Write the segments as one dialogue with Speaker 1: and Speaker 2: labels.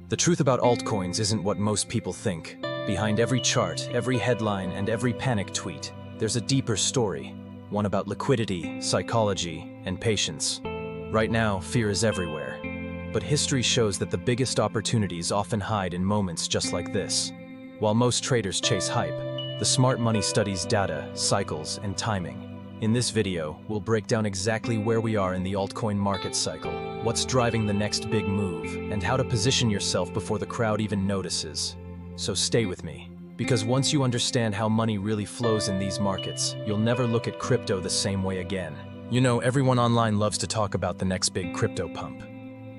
Speaker 1: The truth about altcoins isn't what most people think. Behind every chart, every headline, and every panic tweet, there's a deeper story. One about liquidity, psychology, and patience. Right now, fear is everywhere. But history shows that the biggest opportunities often hide in moments just like this. While most traders chase hype, the smart money studies data, cycles, and timing. In this video, we'll break down exactly where we are in the altcoin market cycle, what's driving the next big move, and how to position yourself before the crowd even notices. So stay with me, because once you understand how money really flows in these markets, you'll never look at crypto the same way again. You know, everyone online loves to talk about the next big crypto pump.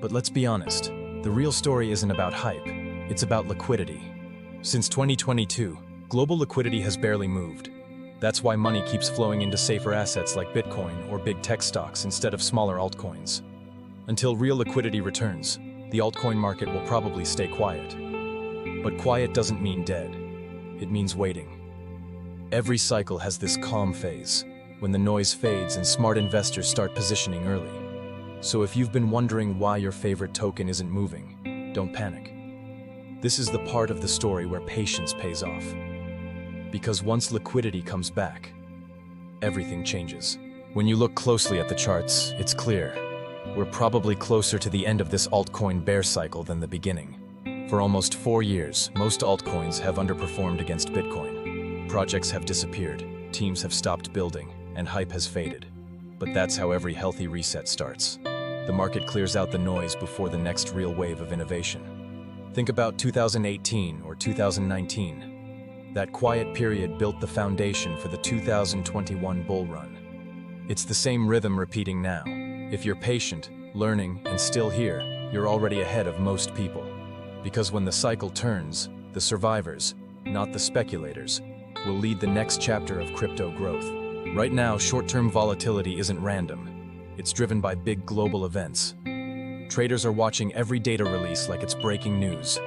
Speaker 1: But let's be honest, the real story isn't about hype, it's about liquidity. Since 2022, global liquidity has barely moved. That's why money keeps flowing into safer assets like Bitcoin or big tech stocks instead of smaller altcoins. Until real liquidity returns, the altcoin market will probably stay quiet. But quiet doesn't mean dead. It means waiting. Every cycle has this calm phase, when the noise fades and smart investors start positioning early. So if you've been wondering why your favorite token isn't moving, don't panic. This is the part of the story where patience pays off. Because once liquidity comes back, everything changes. When you look closely at the charts, it's clear. We're probably closer to the end of this altcoin bear cycle than the beginning. For almost 4 years, most altcoins have underperformed against Bitcoin. Projects have disappeared, teams have stopped building, and hype has faded. But that's how every healthy reset starts. The market clears out the noise before the next real wave of innovation. Think about 2018 or 2019. That quiet period built the foundation for the 2021 Bullrun. It's the same rhythm repeating now. If you're patient, learning, and still here, you're already ahead of most people. Because when the cycle turns, the survivors, not the speculators, will lead the next chapter of crypto growth. Right now, short-term volatility isn't random. It's driven by big global events. Traders are watching every data release like it's breaking news.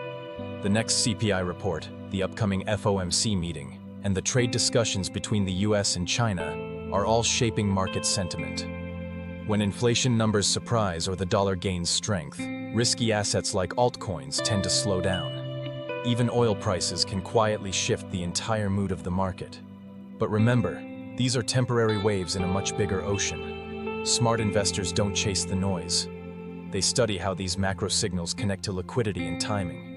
Speaker 1: The next CPI report, the upcoming FOMC meeting, and the trade discussions between the US and China are all shaping market sentiment. When inflation numbers surprise or the dollar gains strength, risky assets like altcoins tend to slow down. Even oil prices can quietly shift the entire mood of the market. But remember, these are temporary waves in a much bigger ocean. Smart investors don't chase the noise. They study how these macro signals connect to liquidity and timing.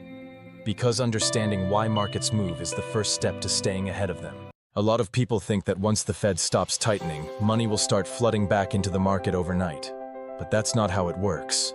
Speaker 1: Because understanding why markets move is the first step to staying ahead of them. A lot of people think that once the Fed stops tightening, money will start flooding back into the market overnight. But that's not how it works.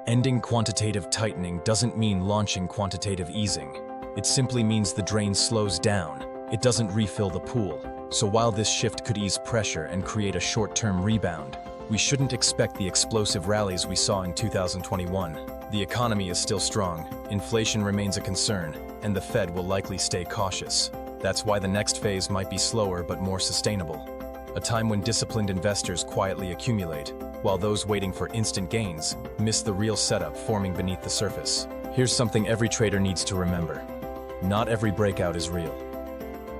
Speaker 1: Ending quantitative tightening doesn't mean launching quantitative easing. It simply means the drain slows down. It doesn't refill the pool. So while this shift could ease pressure and create a short-term rebound, we shouldn't expect the explosive rallies we saw in 2021. The economy is still strong, inflation remains a concern, and the Fed will likely stay cautious. That's why the next phase might be slower but more sustainable. A time when disciplined investors quietly accumulate, while those waiting for instant gains miss the real setup forming beneath the surface. Here's something every trader needs to remember. Not every breakout is real.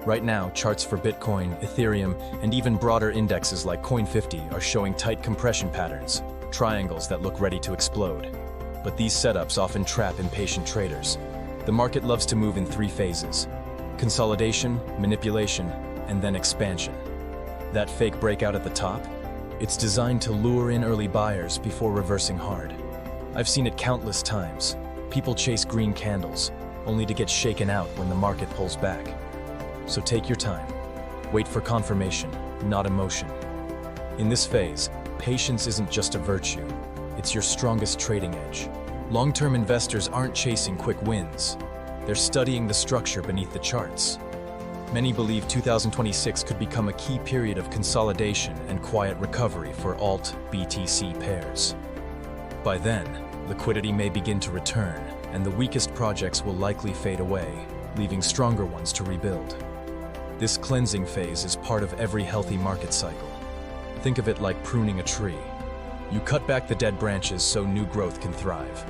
Speaker 1: Right now, charts for Bitcoin, Ethereum, and even broader indexes like Coin50 are showing tight compression patterns, triangles that look ready to explode. But these setups often trap impatient traders. The market loves to move in 3 phases: consolidation, manipulation, and then expansion. That fake breakout at the top? It's designed to lure in early buyers before reversing hard. I've seen it countless times. People chase green candles, only to get shaken out when the market pulls back. So take your time. Wait for confirmation, not emotion. In this phase, patience isn't just a virtue. It's your strongest trading edge. Long-term investors aren't chasing quick wins. They're studying the structure beneath the charts. Many believe 2026 could become a key period of consolidation and quiet recovery for Alt-BTC pairs. By then, liquidity may begin to return, and the weakest projects will likely fade away, leaving stronger ones to rebuild. This cleansing phase is part of every healthy market cycle. Think of it like pruning a tree. You cut back the dead branches so new growth can thrive.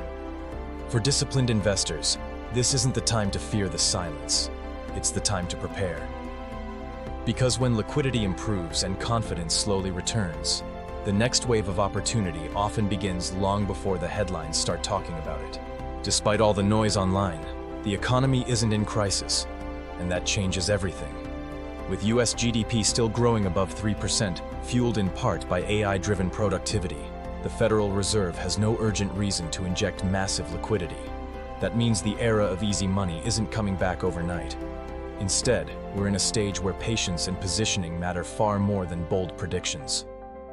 Speaker 1: For disciplined investors, this isn't the time to fear the silence. It's the time to prepare. Because when liquidity improves and confidence slowly returns, the next wave of opportunity often begins long before the headlines start talking about it. Despite all the noise online, the economy isn't in crisis, and that changes everything. With US GDP still growing above 3%, fueled in part by AI-driven productivity, the Federal Reserve has no urgent reason to inject massive liquidity. That means the era of easy money isn't coming back overnight. Instead, we're in a stage where patience and positioning matter far more than bold predictions.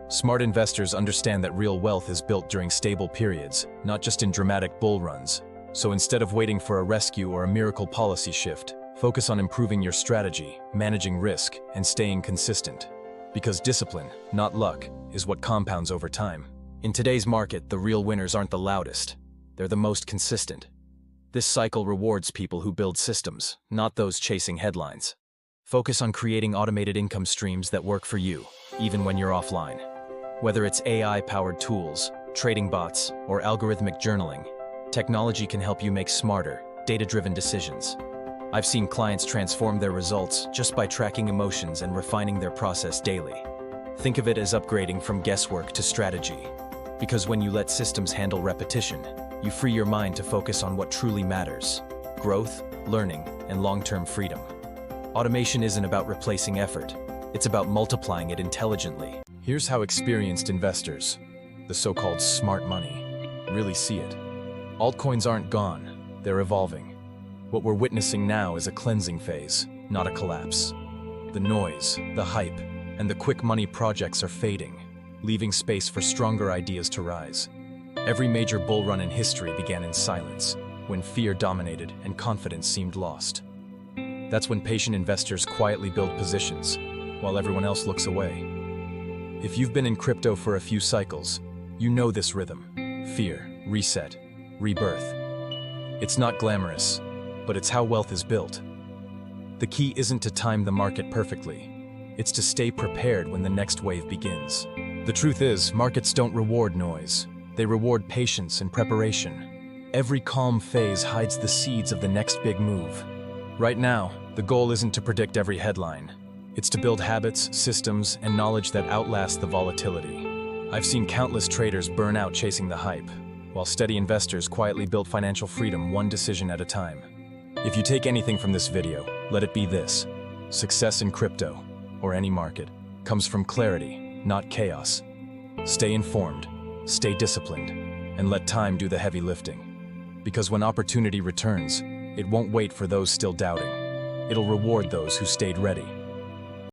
Speaker 1: Smart investors understand that real wealth is built during stable periods, not just in dramatic bull runs. So instead of waiting for a rescue or a miracle policy shift, focus on improving your strategy, managing risk, and staying consistent. Because discipline, not luck, is what compounds over time. In today's market, the real winners aren't the loudest. They're the most consistent. This cycle rewards people who build systems, not those chasing headlines. Focus on creating automated income streams that work for you, even when you're offline. Whether it's AI-powered tools, trading bots, or algorithmic journaling, technology can help you make smarter, data-driven decisions. I've seen clients transform their results just by tracking emotions and refining their process daily. Think of it as upgrading from guesswork to strategy. Because when you let systems handle repetition, you free your mind to focus on what truly matters: growth, learning, and long-term freedom. Automation isn't about replacing effort. It's about multiplying it intelligently. Here's how experienced investors, the so-called smart money, really see it. Altcoins aren't gone, they're evolving. What we're witnessing now is a cleansing phase, not a collapse. The noise, the hype, and the quick money projects are fading, leaving space for stronger ideas to rise. Every major bull run in history began in silence, when fear dominated and confidence seemed lost. That's when patient investors quietly build positions, while everyone else looks away. If you've been in crypto for a few cycles, you know this rhythm: fear, reset, rebirth. It's not glamorous, but it's how wealth is built. The key isn't to time the market perfectly. It's to stay prepared when the next wave begins. The truth is, markets don't reward noise. They reward patience and preparation. Every calm phase hides the seeds of the next big move. Right now, the goal isn't to predict every headline. It's to build habits, systems, and knowledge that outlast the volatility. I've seen countless traders burn out chasing the hype, while steady investors quietly build financial freedom one decision at a time. If you take anything from this video, let it be this: success in crypto, or any market, comes from clarity, not chaos. Stay informed, stay disciplined, and let time do the heavy lifting. Because when opportunity returns, it won't wait for those still doubting. It'll reward those who stayed ready.